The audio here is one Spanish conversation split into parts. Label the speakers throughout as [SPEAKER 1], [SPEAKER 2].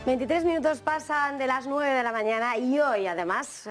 [SPEAKER 1] 23 minutos pasan de las 9 de la mañana y hoy además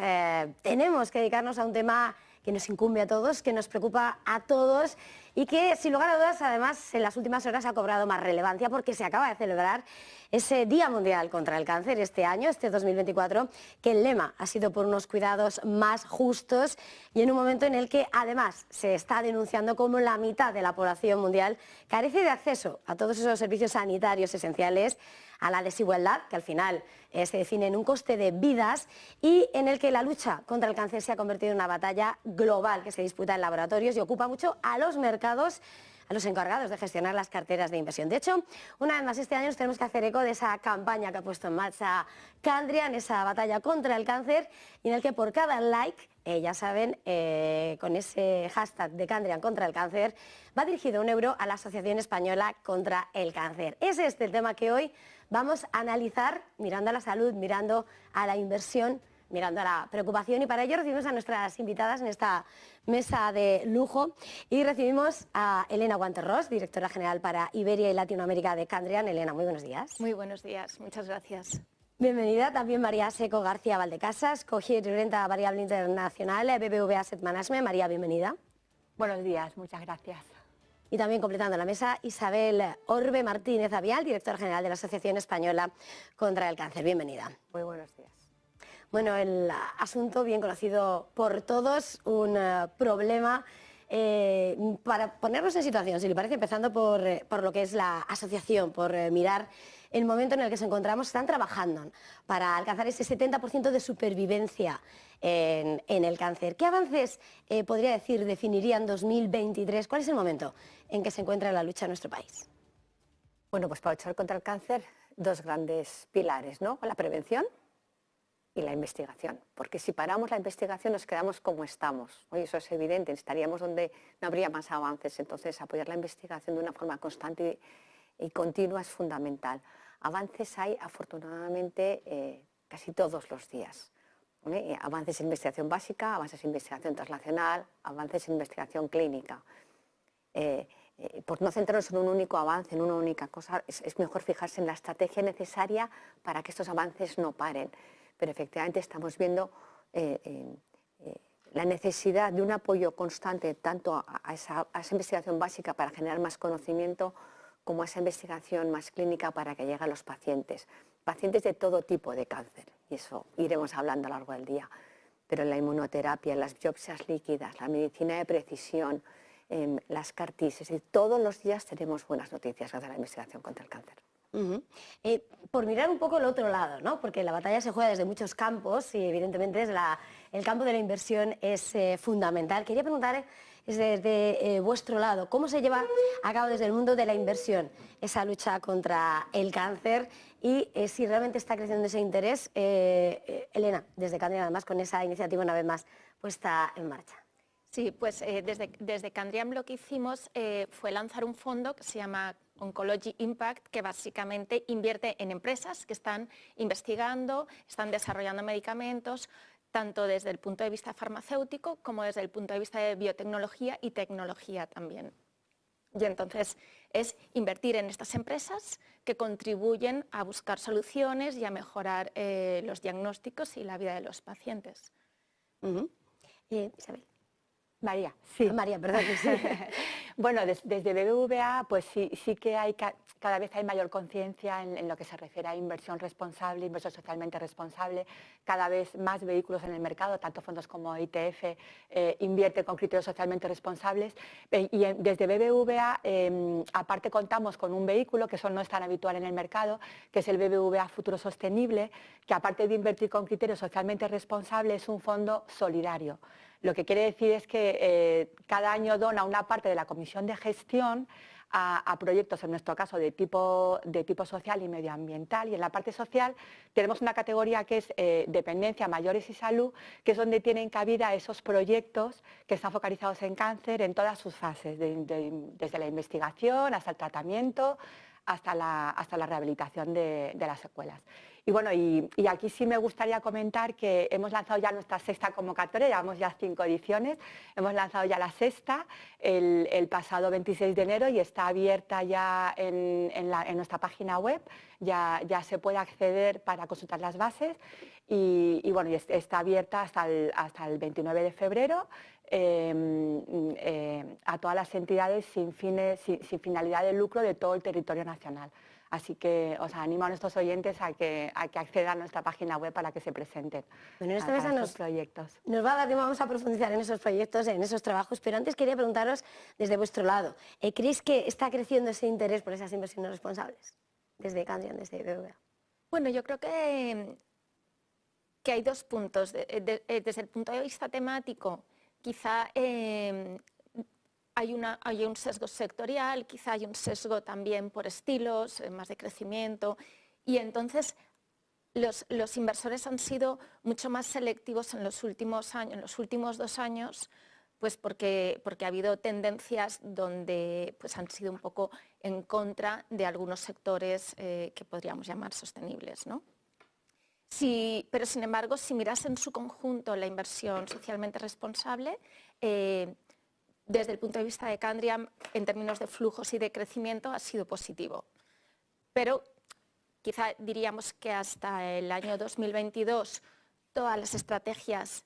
[SPEAKER 1] tenemos que dedicarnos a un tema que nos incumbe a todos, que nos preocupa a todos y que sin lugar a dudas además en las últimas horas ha cobrado más relevancia porque se acaba de celebrar ese Día Mundial contra el Cáncer este año, este 2024, que el lema ha sido por unos cuidados más justos y en un momento en el que además se está denunciando como la mitad de la población mundial carece de acceso a todos esos servicios sanitarios esenciales, a la desigualdad, que al final se define en un coste de vidas y en el que la lucha contra el cáncer se ha convertido en una batalla global que se disputa en laboratorios y ocupa mucho a los mercados, a los encargados de gestionar las carteras de inversión. De hecho, una vez más este año nos tenemos que hacer eco de esa campaña que ha puesto en marcha Candrian, esa batalla contra el cáncer, y en el que por cada like, ya saben, con ese hashtag de Candrian contra el cáncer, va dirigido €1 a la Asociación Española contra el Cáncer. Es este el tema que hoy vamos a analizar, mirando a la salud, mirando a la inversión, mirando a la preocupación, y para ello recibimos a nuestras invitadas en esta mesa de lujo y recibimos a Elena Guanterros, directora general para Iberia y Latinoamérica de Candrian. Elena, muy buenos días.
[SPEAKER 2] Muy buenos días, muchas gracias.
[SPEAKER 1] Bienvenida también María Seco García Valdecasas, coger y renta variable internacional, BBVA Asset Management. María, bienvenida.
[SPEAKER 3] Buenos días, muchas gracias.
[SPEAKER 1] Y también completando la mesa, Isabel Orbe Martínez Avial, directora general de la Asociación Española contra el Cáncer. Bienvenida.
[SPEAKER 3] Muy buenos días.
[SPEAKER 1] Bueno, el asunto bien conocido por todos, un problema. Para ponernos en situación, si le parece, empezando por lo que es la asociación, por mirar el momento en el que se encontramos, están trabajando para alcanzar ese 70% de supervivencia en el cáncer. ¿Qué avances, podría decir, definirían 2023? ¿Cuál es el momento en que se encuentra la lucha en nuestro país?
[SPEAKER 3] Bueno, pues para luchar contra el cáncer, dos grandes pilares, ¿no? La prevención y la investigación, porque si paramos la investigación nos quedamos como estamos. Hoy eso es evidente, estaríamos donde no habría más avances, entonces apoyar la investigación de una forma constante y continua es fundamental. Avances hay afortunadamente casi todos los días. Avances en investigación básica, avances en investigación translacional, avances en investigación clínica. Por no centrarnos en un único avance, en una única cosa, es mejor fijarse en la estrategia necesaria para que estos avances no paren. Pero efectivamente estamos viendo la necesidad de un apoyo constante tanto a esa investigación básica para generar más conocimiento como a esa investigación más clínica para que llegue a los pacientes. Pacientes de todo tipo de cáncer, y eso iremos hablando a lo largo del día. Pero la inmunoterapia, las biopsias líquidas, la medicina de precisión, las CAR-T, es decir, todos los días tenemos buenas noticias gracias a la investigación contra el cáncer.
[SPEAKER 1] Por mirar un poco el otro lado, ¿no? Porque la batalla se juega desde muchos campos y evidentemente el campo de la inversión es fundamental. Quería preguntar desde vuestro lado, ¿cómo se lleva a cabo desde el mundo de la inversión esa lucha contra el cáncer y si realmente está creciendo ese interés? Elena, desde Candrian, además con esa iniciativa una vez más puesta en marcha.
[SPEAKER 2] Sí, pues desde Candrian lo que hicimos fue lanzar un fondo que se llama Oncology Impact, que básicamente invierte en empresas que están investigando, están desarrollando medicamentos, tanto desde el punto de vista farmacéutico como desde el punto de vista de biotecnología y tecnología también. Y entonces es invertir en estas empresas que contribuyen a buscar soluciones y a mejorar los diagnósticos y la vida de los pacientes.
[SPEAKER 1] Isabel.
[SPEAKER 3] María, sí.
[SPEAKER 1] María, perdón. Sí.
[SPEAKER 3] Bueno, desde BBVA pues sí que hay cada vez hay mayor conciencia en lo que se refiere a inversión responsable, inversión socialmente responsable. Cada vez más vehículos en el mercado, tanto fondos como ITF, invierten con criterios socialmente responsables. Y desde BBVA, aparte contamos con un vehículo que eso no es tan habitual en el mercado, que es el BBVA Futuro Sostenible, que aparte de invertir con criterios socialmente responsables, es un fondo solidario. Lo que quiere decir es que cada año dona una parte de la comisión de gestión a proyectos, en nuestro caso, de tipo social y medioambiental. Y en la parte social tenemos una categoría que es dependencia, mayores y salud, que es donde tienen cabida esos proyectos que están focalizados en cáncer en todas sus fases, desde la investigación hasta el tratamiento, hasta la rehabilitación de las secuelas. Y bueno, y aquí sí me gustaría comentar que hemos lanzado ya nuestra sexta convocatoria, llevamos ya 5 ediciones, hemos lanzado ya la sexta el pasado 26 de enero y está abierta ya en nuestra página web, ya se puede acceder para consultar las bases y bueno, está abierta hasta el 29 de febrero. A todas las entidades sin finalidad de lucro de todo el territorio nacional. Así que os animo a nuestros oyentes a que accedan a nuestra página web para que se presenten
[SPEAKER 1] bueno, en esta mesa
[SPEAKER 3] proyectos.
[SPEAKER 1] Nos va a dar tiempo, vamos a profundizar en esos proyectos, en esos trabajos, pero antes quería preguntaros desde vuestro lado, ¿creéis que está creciendo ese interés por esas inversiones responsables desde Candriam, desde BBVA?
[SPEAKER 2] Bueno, yo creo que hay 2 puntos. Desde el punto de vista temático, quizá hay un sesgo sectorial, quizá hay un sesgo también por estilos, más de crecimiento, y entonces los inversores han sido mucho más selectivos en los últimos 2 años, pues porque ha habido tendencias donde pues han sido un poco en contra de algunos sectores que podríamos llamar sostenibles, ¿no? Sí, pero sin embargo, si miras en su conjunto la inversión socialmente responsable, desde el punto de vista de Candriam, en términos de flujos y de crecimiento, ha sido positivo. Pero quizá diríamos que hasta el año 2022 todas las estrategias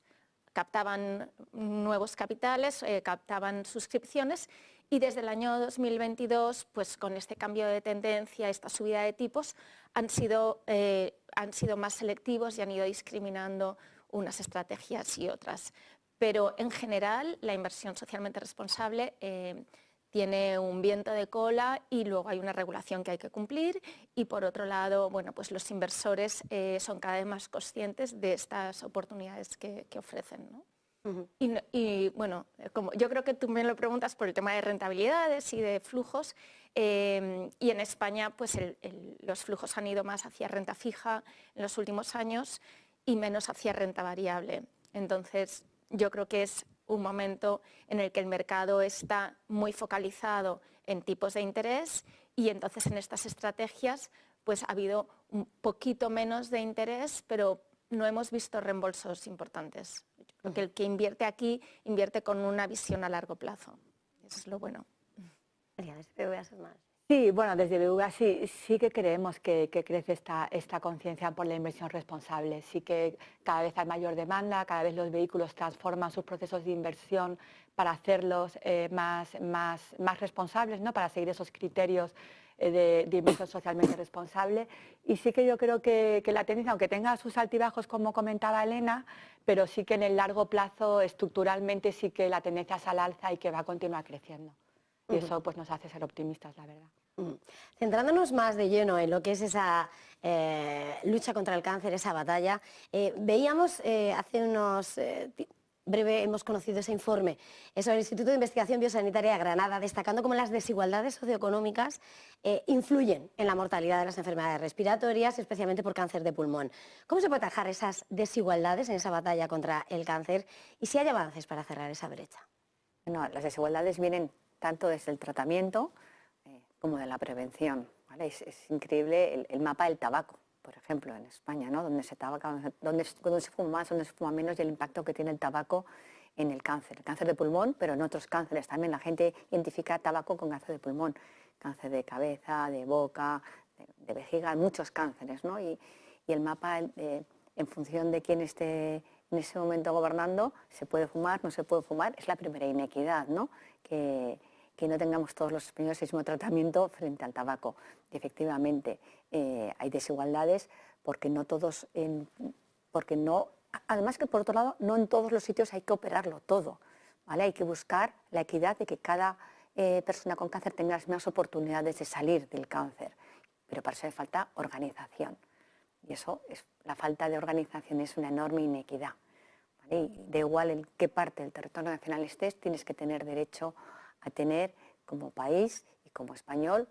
[SPEAKER 2] captaban nuevos capitales, captaban suscripciones, y desde el año 2022, pues con este cambio de tendencia, esta subida de tipos, han sido más selectivos y han ido discriminando unas estrategias y otras. Pero en general la inversión socialmente responsable tiene un viento de cola y luego hay una regulación que hay que cumplir, y por otro lado, bueno, pues los inversores son cada vez más conscientes de estas oportunidades que ofrecen, ¿no? Y bueno, como yo creo que tú me lo preguntas por el tema de rentabilidades y de flujos, y en España pues los flujos han ido más hacia renta fija en los últimos años y menos hacia renta variable. Entonces yo creo que es un momento en el que el mercado está muy focalizado en tipos de interés, y entonces en estas estrategias pues ha habido un poquito menos de interés, pero no hemos visto reembolsos importantes. Porque el que invierte aquí invierte con una visión a largo plazo. Eso es lo bueno.
[SPEAKER 3] Sí, bueno, desde BBVA sí que creemos que crece esta conciencia por la inversión responsable. Sí que cada vez hay mayor demanda, cada vez los vehículos transforman sus procesos de inversión para hacerlos más responsables, ¿no? Para seguir esos criterios de inversión socialmente responsable. Y sí que yo creo que la tendencia, aunque tenga sus altibajos, como comentaba Elena, pero sí que en el largo plazo, estructuralmente, sí que la tendencia es al alza y que va a continuar creciendo. Y eso pues, nos hace ser optimistas, la verdad.
[SPEAKER 1] Centrándonos más de lleno en lo que es esa lucha contra el cáncer, esa batalla, veíamos hace unos... breve hemos conocido ese informe sobre el Instituto de Investigación Biosanitaria de Granada, destacando cómo las desigualdades socioeconómicas influyen en la mortalidad de las enfermedades respiratorias, especialmente por cáncer de pulmón. ¿Cómo se puede atajar esas desigualdades en esa batalla contra el cáncer y si hay avances para cerrar esa brecha?
[SPEAKER 4] Bueno, las desigualdades vienen tanto desde el tratamiento como de la prevención, ¿vale? Es increíble el mapa del tabaco, por ejemplo, en España, ¿no? Donde se fuma más, donde se fuma menos, y el impacto que tiene el tabaco en el cáncer de pulmón, pero en otros cánceres también. La gente identifica tabaco con cáncer de pulmón, cáncer de cabeza, de boca, de vejiga, muchos cánceres, ¿no? Y el mapa, en función de quién esté en ese momento gobernando, se puede fumar, no se puede fumar, es la primera inequidad, ¿no? Que no tengamos todos los españoles el mismo tratamiento frente al tabaco. Y efectivamente, hay desigualdades porque no todos, además que por otro lado, no en todos los sitios hay que operarlo todo, ¿vale? Hay que buscar la equidad de que cada persona con cáncer tenga las mismas oportunidades de salir del cáncer, pero para eso hace falta organización. Y la falta de organización es una enorme inequidad, ¿vale? Y da igual en qué parte del territorio nacional estés, tienes que tener derecho a tener como país y como español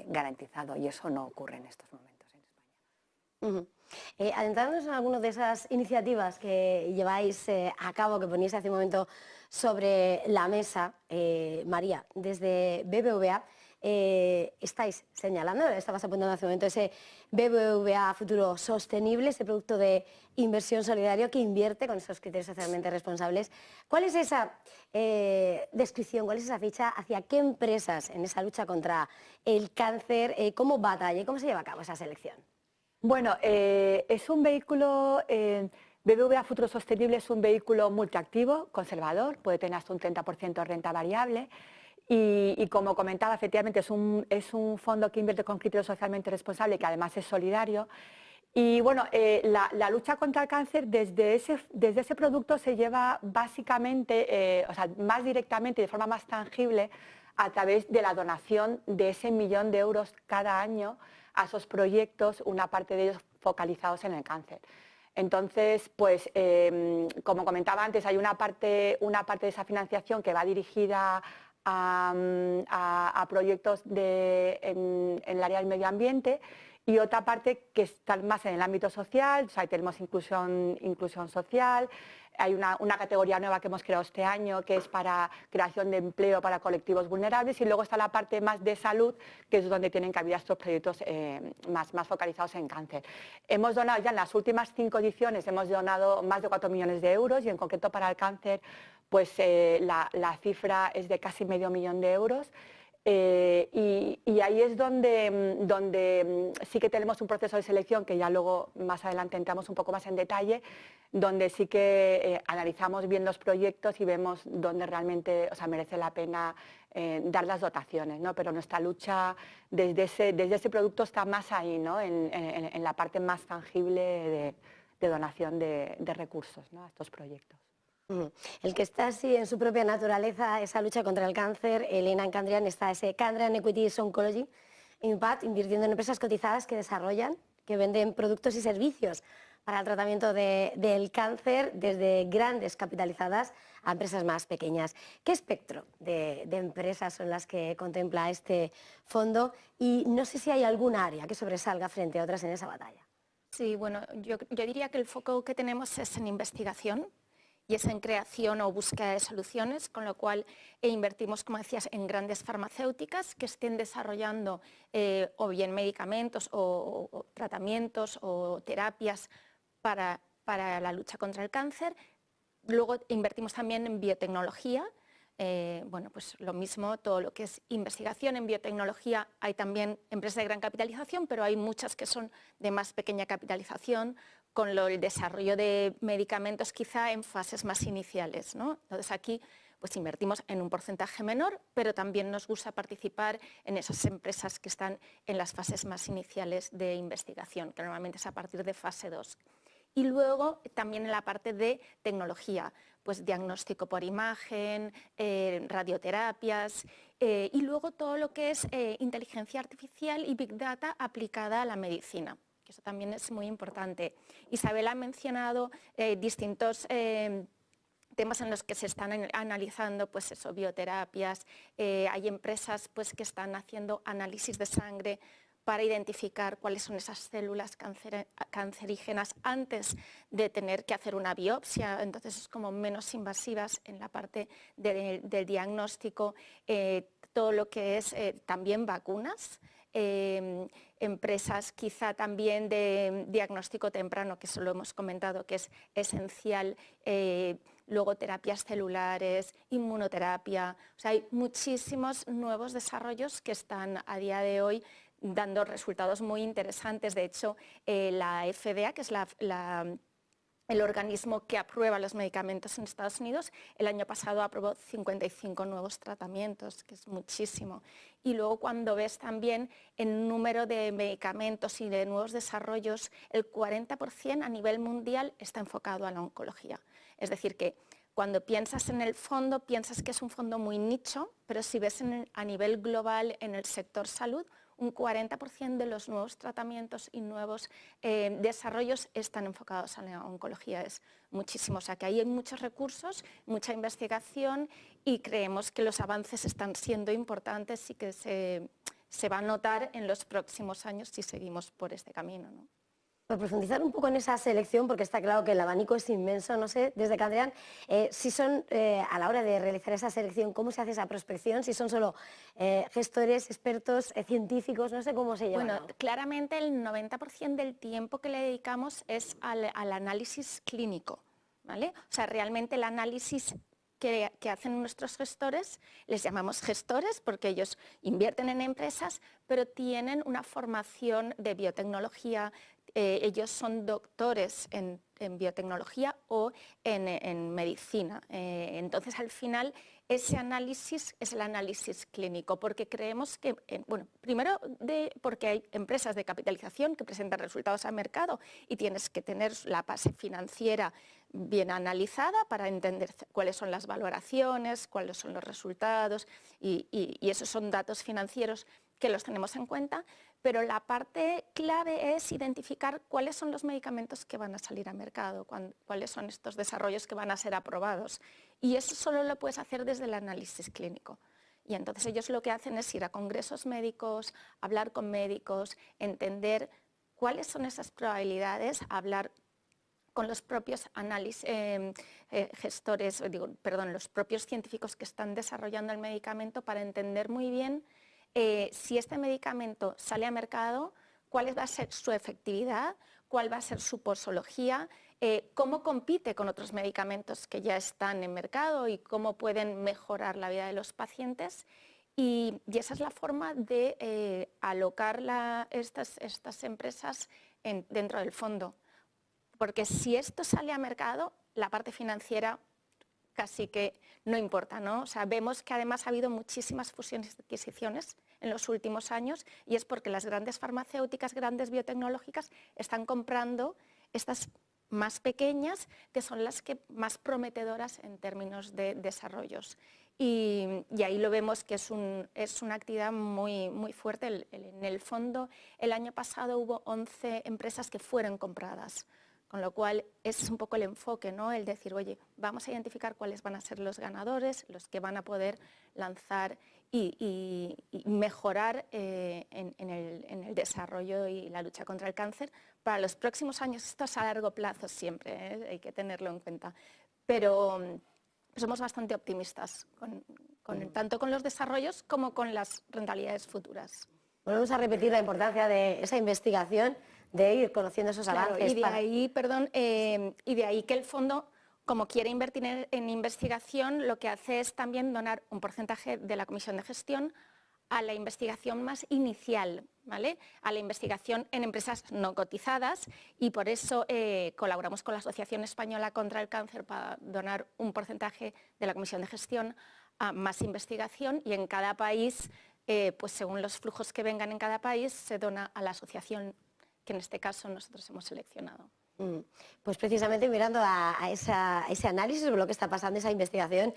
[SPEAKER 4] garantizado, y eso no ocurre en estos momentos en España.
[SPEAKER 1] Adentrándonos en algunas de esas iniciativas que lleváis a cabo, que poníais hace un momento sobre la mesa, María, desde BBVA, estáis señalando, estabas apuntando hace un momento, ese BBVA Futuro Sostenible, ese producto de inversión solidario que invierte con esos criterios socialmente responsables. ¿Cuál es esa descripción, cuál es esa ficha hacia qué empresas en esa lucha contra el cáncer, cómo batalla y cómo se lleva a cabo esa selección?
[SPEAKER 3] Bueno, es un vehículo, BBVA Futuro Sostenible es un vehículo multiactivo, conservador, puede tener hasta un 30% de renta variable y como comentaba, efectivamente es un fondo que invierte con criterios socialmente responsables y que además es solidario. Y bueno, la lucha contra el cáncer desde ese producto se lleva básicamente, o sea, más directamente y de forma más tangible a través de la donación de ese 1 millón de euros cada año a esos proyectos, una parte de ellos focalizados en el cáncer. Entonces, pues, como comentaba antes, hay una parte de esa financiación que va dirigida a proyectos en el área del medio ambiente y otra parte que está más en el ámbito social, o sea, tenemos inclusión social. Hay una categoría nueva que hemos creado este año que es para creación de empleo para colectivos vulnerables y luego está la parte más de salud, que es donde tienen cabida estos proyectos más focalizados en cáncer. Hemos donado ya en las últimas 5 ediciones, hemos donado más de 4 millones de euros y en concreto para el cáncer pues la cifra es de casi medio millón de euros. Y ahí es donde sí que tenemos un proceso de selección que ya luego más adelante entramos un poco más en detalle, donde sí que analizamos bien los proyectos y vemos dónde realmente, o sea, merece la pena dar las dotaciones, ¿no? Pero nuestra lucha desde ese producto está más ahí, ¿no? En la parte más tangible de donación de recursos, ¿no? A estos proyectos.
[SPEAKER 1] El que está así en su propia naturaleza, esa lucha contra el cáncer, Elena en Candrian, está ese Candrian Equities Oncology Impact, invirtiendo en empresas cotizadas que desarrollan, que venden productos y servicios para el tratamiento del cáncer, desde grandes capitalizadas a empresas más pequeñas. ¿Qué espectro de empresas son las que contempla este fondo? Y no sé si hay algún área que sobresalga frente a otras en esa batalla.
[SPEAKER 2] Sí, bueno, yo diría que el foco que tenemos es en investigación y es en creación o búsqueda de soluciones, con lo cual invertimos, como decías, en grandes farmacéuticas que estén desarrollando o bien medicamentos o tratamientos o terapias para la lucha contra el cáncer. Luego invertimos también en biotecnología. Bueno, pues lo mismo, todo lo que es investigación en biotecnología, hay también empresas de gran capitalización, pero hay muchas que son de más pequeña capitalización, con el desarrollo de medicamentos quizá en fases más iniciales, ¿no? Entonces aquí pues invertimos en un porcentaje menor, pero también nos gusta participar en esas empresas que están en las fases más iniciales de investigación, que normalmente es a partir de fase 2. Y luego también en la parte de tecnología, pues diagnóstico por imagen, radioterapias y luego todo lo que es inteligencia artificial y Big Data aplicada a la medicina. Eso también es muy importante. Isabel ha mencionado distintos temas en los que se están analizando, pues eso, bioterapias. Hay empresas pues, que están haciendo análisis de sangre para identificar cuáles son esas células cancerígenas antes de tener que hacer una biopsia, entonces es como menos invasivas en la parte del diagnóstico, todo lo que es también vacunas. Empresas quizá también de diagnóstico temprano, que eso lo hemos comentado, que es esencial, luego terapias celulares, inmunoterapia, o sea, hay muchísimos nuevos desarrollos que están a día de hoy dando resultados muy interesantes. De hecho, la FDA, que es el organismo que aprueba los medicamentos en Estados Unidos, el año pasado aprobó 55 nuevos tratamientos, que es muchísimo. Y luego cuando ves también el número de medicamentos y de nuevos desarrollos, el 40% a nivel mundial está enfocado a la oncología. Es decir, que cuando piensas en el fondo, piensas que es un fondo muy nicho, pero si ves a nivel global en el sector salud, un 40% de los nuevos tratamientos y nuevos desarrollos están enfocados a la oncología. Es muchísimo, o sea que ahí hay muchos recursos, mucha investigación y creemos que los avances están siendo importantes y que se va a notar en los próximos años si seguimos por este camino, ¿no?
[SPEAKER 1] Por profundizar un poco en esa selección, porque está claro que el abanico es inmenso, no sé, desde Candriam, si son, a la hora de realizar esa selección, ¿cómo se hace esa prospección? Si son solo gestores, expertos, científicos, no sé cómo se lleva.
[SPEAKER 2] Bueno, claramente el 90% del tiempo que le dedicamos es al análisis clínico, ¿vale? O sea, realmente el análisis que hacen nuestros gestores, les llamamos gestores porque ellos invierten en empresas, pero tienen una formación de biotecnología, ellos son doctores en biotecnología o en medicina. Entonces, al final, ese análisis es el análisis clínico, porque creemos que, bueno, primero porque hay empresas de capitalización que presentan resultados al mercado y tienes que tener la base financiera bien analizada para entender cuáles son las valoraciones, cuáles son los resultados y esos son datos financieros que los tenemos en cuenta, pero la parte clave es identificar cuáles son los medicamentos que van a salir al mercado, cuáles son estos desarrollos que van a ser aprobados. Y eso solo lo puedes hacer desde el análisis clínico. Y entonces ellos lo que hacen es ir a congresos médicos, hablar con médicos, entender cuáles son esas probabilidades, hablar con los propios los propios científicos que están desarrollando el medicamento para entender muy bien si este medicamento sale a mercado, cuál va a ser su efectividad, cuál va a ser su posología, cómo compite con otros medicamentos que ya están en mercado y cómo pueden mejorar la vida de los pacientes. Y esa es la forma de alocar estas empresas dentro del fondo. Porque si esto sale a mercado, la parte financiera casi que no importa, ¿no? O sea, vemos que además ha habido muchísimas fusiones y adquisiciones en los últimos años y es porque las grandes farmacéuticas, grandes biotecnológicas están comprando estas más pequeñas, que son las que más prometedoras en términos de desarrollos. Y ahí lo vemos que es una actividad muy, muy fuerte. En el fondo, el año pasado hubo 11 empresas que fueron compradas. Con lo cual es un poco el enfoque, ¿no? El decir, oye, vamos a identificar cuáles van a ser los ganadores, los que van a poder lanzar y mejorar en el desarrollo y la lucha contra el cáncer. Para los próximos años, esto es a largo plazo siempre, hay que tenerlo en cuenta. Pero somos bastante optimistas, tanto con los desarrollos como con las rentabilidades futuras.
[SPEAKER 1] Volvemos a repetir la importancia de esa investigación, de ir conociendo esos avances.
[SPEAKER 2] Y de ahí que el fondo, como quiere invertir en investigación, lo que hace es también donar un porcentaje de la comisión de gestión a la investigación más inicial, ¿vale? A la investigación en empresas no cotizadas y por eso colaboramos con la Asociación Española contra el Cáncer para donar un porcentaje de la comisión de gestión a más investigación y en cada país, pues según los flujos que vengan en cada país, se dona a la asociación que en este caso nosotros hemos seleccionado.
[SPEAKER 1] Pues precisamente mirando a ese análisis sobre lo que está pasando, esa investigación,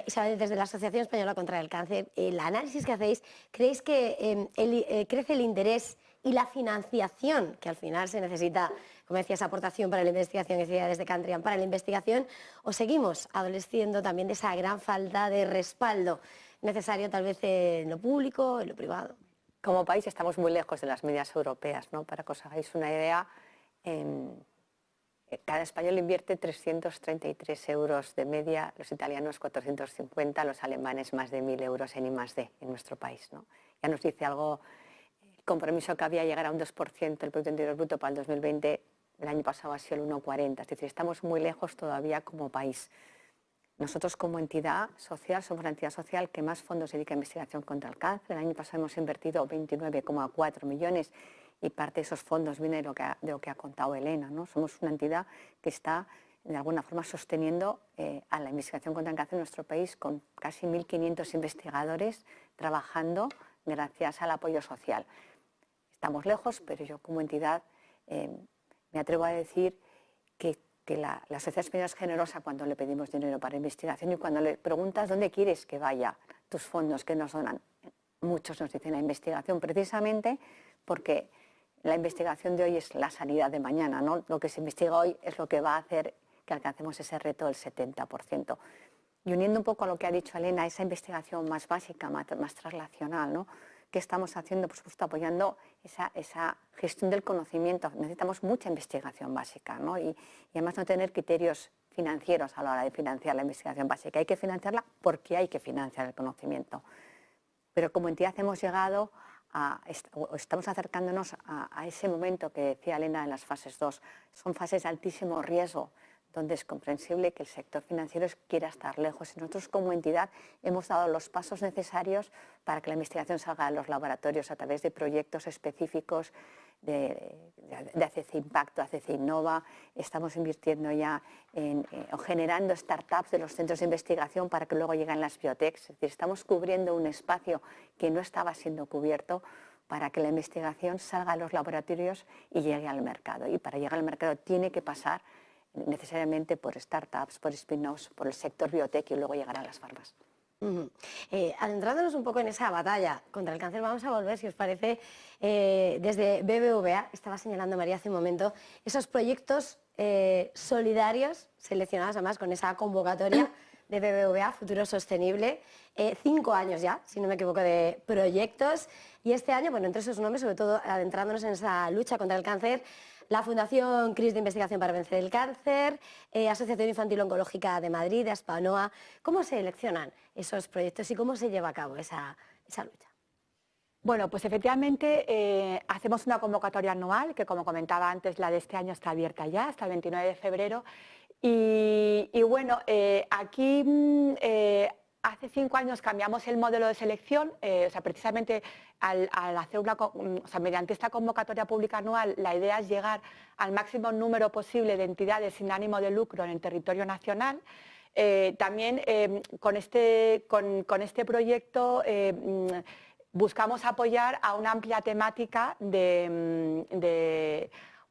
[SPEAKER 1] Isabel, desde la Asociación Española contra el Cáncer, el análisis que hacéis, ¿creéis que crece el interés y la financiación, que al final se necesita, como decía, esa aportación para la investigación que decía desde Candriam, para la investigación, o seguimos adoleciendo también de esa gran falta de respaldo necesario tal vez en lo público, en lo privado?
[SPEAKER 4] Como país estamos muy lejos de las medias europeas, ¿no? Para que os hagáis una idea, cada español invierte 333 euros de media, los italianos 450, los alemanes más de 1.000 euros en I+D en nuestro país, ¿no? Ya nos dice algo el compromiso que había llegar a un 2% del Producto Interior Bruto para el 2020, el año pasado ha sido el 1,40, es decir, estamos muy lejos todavía como país. Nosotros como entidad social somos la entidad social que más fondos dedica a investigación contra el cáncer. El año pasado hemos invertido 29,4 millones y parte de esos fondos viene de lo que ha contado Elena, ¿no? Somos una entidad que está de alguna forma sosteniendo a la investigación contra el cáncer en nuestro país con casi 1.500 investigadores trabajando gracias al apoyo social. Estamos lejos, pero yo como entidad me atrevo a decir que la sociedad española es generosa cuando le pedimos dinero para investigación y cuando le preguntas dónde quieres que vaya tus fondos que nos donan, muchos nos dicen la investigación, precisamente porque la investigación de hoy es la sanidad de mañana, ¿no? Lo que se investiga hoy es lo que va a hacer que alcancemos ese reto del 70%. Y uniendo un poco a lo que ha dicho Elena, esa investigación más básica, más translacional, ¿no? ¿qué estamos haciendo? Por supuesto, apoyando esa gestión del conocimiento. Necesitamos mucha investigación básica, ¿no? Y además no tener criterios financieros a la hora de financiar la investigación básica. Hay que financiarla porque hay que financiar el conocimiento. Pero como entidad hemos llegado estamos acercándonos a ese momento que decía Elena en las fases 2. Son fases de altísimo riesgo, donde es comprensible que el sector financiero quiera estar lejos. Y nosotros como entidad hemos dado los pasos necesarios para que la investigación salga de los laboratorios a través de proyectos específicos de ACC Impacto, ACC Innova. Estamos invirtiendo ya o generando startups de los centros de investigación para que luego lleguen las biotechs. Es decir, estamos cubriendo un espacio que no estaba siendo cubierto para que la investigación salga de los laboratorios y llegue al mercado. Y para llegar al mercado tiene que pasar necesariamente por startups, por spin-offs, por el sector biotech y luego llegar a las farmas.
[SPEAKER 1] Adentrándonos un poco en esa batalla contra el cáncer, vamos a volver, si os parece, desde BBVA, estaba señalando María hace un momento, esos proyectos solidarios seleccionados además con esa convocatoria de BBVA, Futuro Sostenible, 5 años ya, si no me equivoco, de proyectos, y este año, bueno, entre esos nombres, sobre todo adentrándonos en esa lucha contra el cáncer, la Fundación CRIS de Investigación para Vencer el Cáncer, Asociación Infantil Oncológica de Madrid, Aspanoa. ¿Cómo se seleccionan esos proyectos y cómo se lleva a cabo esa lucha?
[SPEAKER 3] Bueno, pues efectivamente hacemos una convocatoria anual, que como comentaba antes, la de este año está abierta ya, hasta el 29 de febrero. Y bueno, aquí hace 5 años cambiamos el modelo de selección, o sea, precisamente al hacer mediante esta convocatoria pública anual, la idea es llegar al máximo número posible de entidades sin ánimo de lucro en el territorio nacional. También con este proyecto buscamos apoyar a una amplia temática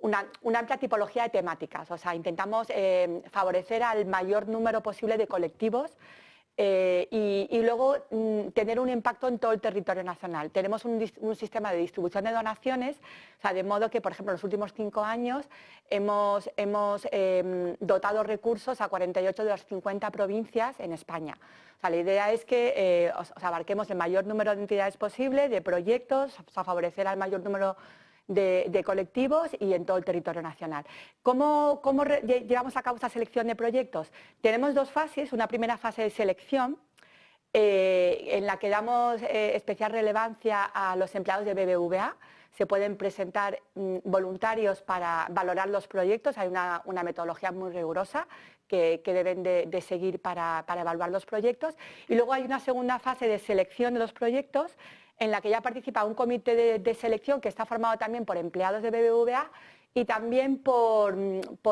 [SPEAKER 3] una amplia tipología de temáticas, o sea, intentamos favorecer al mayor número posible de colectivos y luego tener un impacto en todo el territorio nacional. Tenemos un sistema de distribución de donaciones, o sea, de modo que, por ejemplo, en los últimos 5 años hemos dotado recursos a 48 de las 50 provincias en España. O sea, la idea es que abarquemos el mayor número de entidades posible, de proyectos, o sea, favorecer al mayor número de colectivos y en todo el territorio nacional. ¿Cómo llevamos a cabo esta selección de proyectos? Tenemos 2 fases, una primera fase de selección en la que damos especial relevancia a los empleados de BBVA. Se pueden presentar voluntarios para valorar los proyectos, hay una metodología muy rigurosa que deben de seguir para evaluar los proyectos. Y luego hay una segunda fase de selección de los proyectos en la que ya participa un comité de selección que está formado también por empleados de BBVA y también por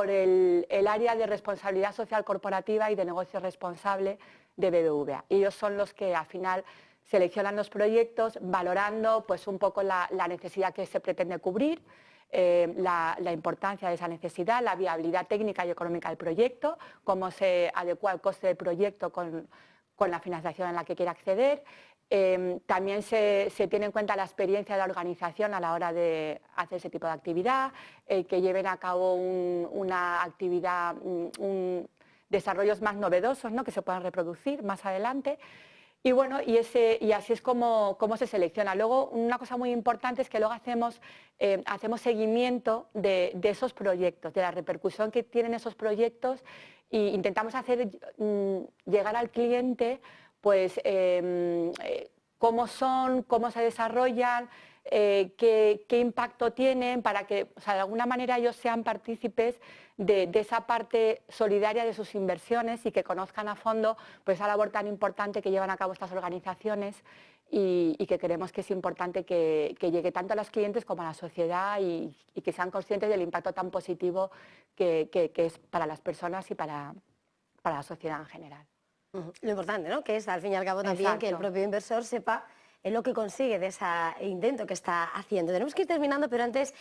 [SPEAKER 3] el área de responsabilidad social corporativa y de negocio responsable de BBVA. Ellos son los que al final seleccionan los proyectos valorando pues un poco la necesidad que se pretende cubrir, la importancia de esa necesidad, la viabilidad técnica y económica del proyecto, cómo se adecua el coste del proyecto con la financiación en la que quiere acceder. También se tiene en cuenta la experiencia de la organización a la hora de hacer ese tipo de actividad, que lleven a cabo una actividad, desarrollos más novedosos, ¿no?, que se puedan reproducir más adelante. Y bueno, y así es como se selecciona. Luego, una cosa muy importante es que luego hacemos seguimiento de esos proyectos, de la repercusión que tienen esos proyectos e intentamos hacer llegar al cliente pues cómo son, cómo se desarrollan, qué impacto tienen, para que de alguna manera ellos sean partícipes de esa parte solidaria de sus inversiones y que conozcan a fondo pues, esa labor tan importante que llevan a cabo estas organizaciones y que creemos que es importante que llegue tanto a los clientes como a la sociedad y que sean conscientes del impacto tan positivo que es para las personas y para la sociedad en general.
[SPEAKER 1] Lo importante, ¿no?, que es al fin y al cabo también Exacto. Que el propio inversor sepa lo que consigue de ese intento que está haciendo. Tenemos que ir terminando, pero antes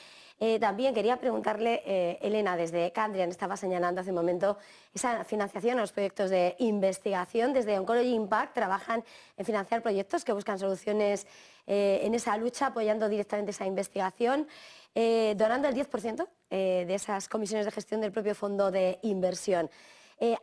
[SPEAKER 1] también quería preguntarle, Elena, desde Candriam estaba señalando hace un momento esa financiación a los proyectos de investigación. Desde Oncology Impact trabajan en financiar proyectos que buscan soluciones en esa lucha, apoyando directamente esa investigación, donando el 10% de esas comisiones de gestión del propio fondo de inversión.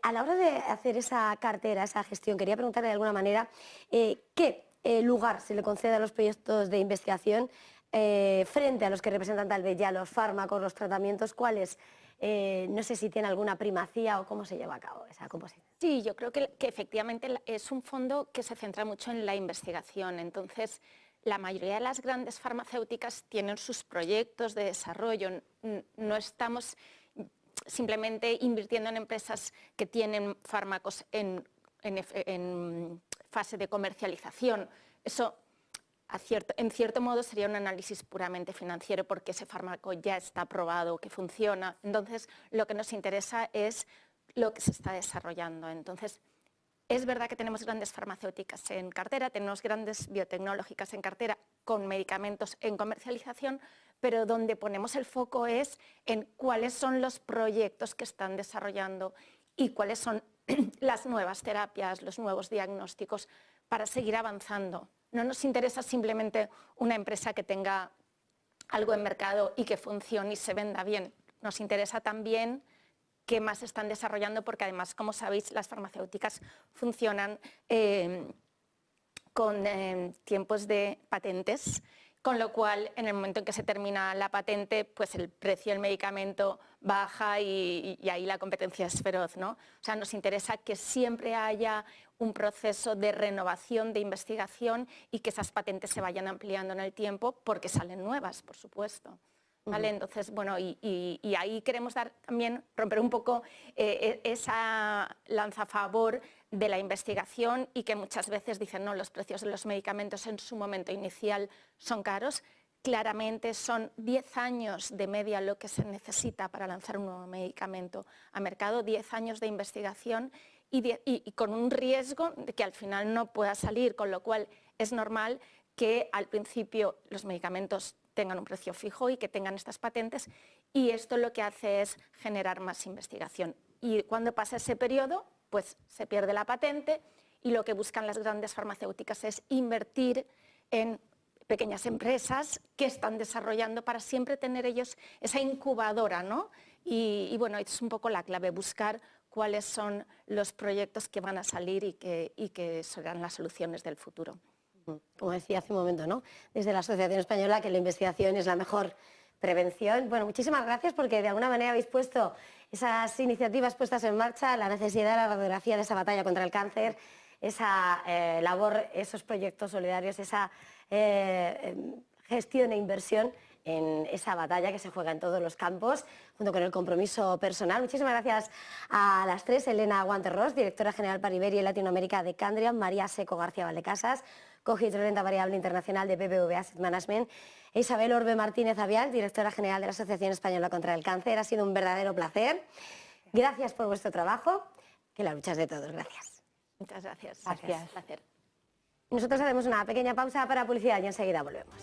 [SPEAKER 1] A la hora de hacer esa cartera, esa gestión, quería preguntarle de alguna manera qué lugar se le concede a los proyectos de investigación frente a los que representan tal vez ya los fármacos, los tratamientos? ¿Cuáles? No sé si tiene alguna primacía o cómo se lleva a cabo esa composición.
[SPEAKER 2] Sí, yo creo que efectivamente es un fondo que se centra mucho en la investigación. Entonces, la mayoría de las grandes farmacéuticas tienen sus proyectos de desarrollo. No estamos simplemente invirtiendo en empresas que tienen fármacos en fase de comercialización. Eso, en cierto modo, sería un análisis puramente financiero porque ese fármaco ya está probado, que funciona. Entonces, lo que nos interesa es lo que se está desarrollando. Entonces, es verdad que tenemos grandes farmacéuticas en cartera, tenemos grandes biotecnológicas en cartera con medicamentos en comercialización, pero donde ponemos el foco es en cuáles son los proyectos que están desarrollando y cuáles son las nuevas terapias, los nuevos diagnósticos para seguir avanzando. No nos interesa simplemente una empresa que tenga algo en mercado y que funcione y se venda bien. Nos interesa también qué más están desarrollando, porque además, como sabéis, las farmacéuticas funcionan con tiempos de patentes, con lo cual, en el momento en que se termina la patente, pues el precio del medicamento baja y ahí la competencia es feroz, ¿no? O sea, nos interesa que siempre haya un proceso de renovación, de investigación y que esas patentes se vayan ampliando en el tiempo porque salen nuevas, por supuesto. ¿Vale? Entonces, bueno, y ahí queremos también romper un poco esa lanza a favor de la investigación y que muchas veces dicen, no, los precios de los medicamentos en su momento inicial son caros. Claramente son 10 años de media lo que se necesita para lanzar un nuevo medicamento a mercado, 10 años de investigación y con un riesgo de que al final no pueda salir, con lo cual es normal que al principio los medicamentos tengan un precio fijo y que tengan estas patentes, y esto lo que hace es generar más investigación. Y cuando pasa ese periodo, pues se pierde la patente y lo que buscan las grandes farmacéuticas es invertir en pequeñas empresas que están desarrollando para siempre tener ellos esa incubadora, ¿no? Y bueno, es un poco la clave, buscar cuáles son los proyectos que van a salir y que serán las soluciones del futuro.
[SPEAKER 1] Como decía hace un momento, ¿no? Desde la Asociación Española, que la investigación es la mejor prevención. Bueno, muchísimas gracias porque de alguna manera habéis puesto esas iniciativas puestas en marcha, la necesidad de la radiografía de esa batalla contra el cáncer, esa labor, esos proyectos solidarios, esa gestión e inversión en esa batalla que se juega en todos los campos, junto con el compromiso personal. Muchísimas gracias a las tres: Elena Guanterros, directora general para Iberia y Latinoamérica de Candriam; María Seco García Valdecasas, coge renta variable internacional de BBVA Asset Management; e Isabel Orbe Martínez Avial, directora general de la Asociación Española contra el Cáncer. Ha sido un verdadero placer. Gracias por vuestro trabajo, que la lucha es de todos. Gracias.
[SPEAKER 2] Muchas gracias.
[SPEAKER 3] Gracias.
[SPEAKER 2] Placer.
[SPEAKER 1] Nosotros haremos una pequeña pausa para publicidad y enseguida volvemos.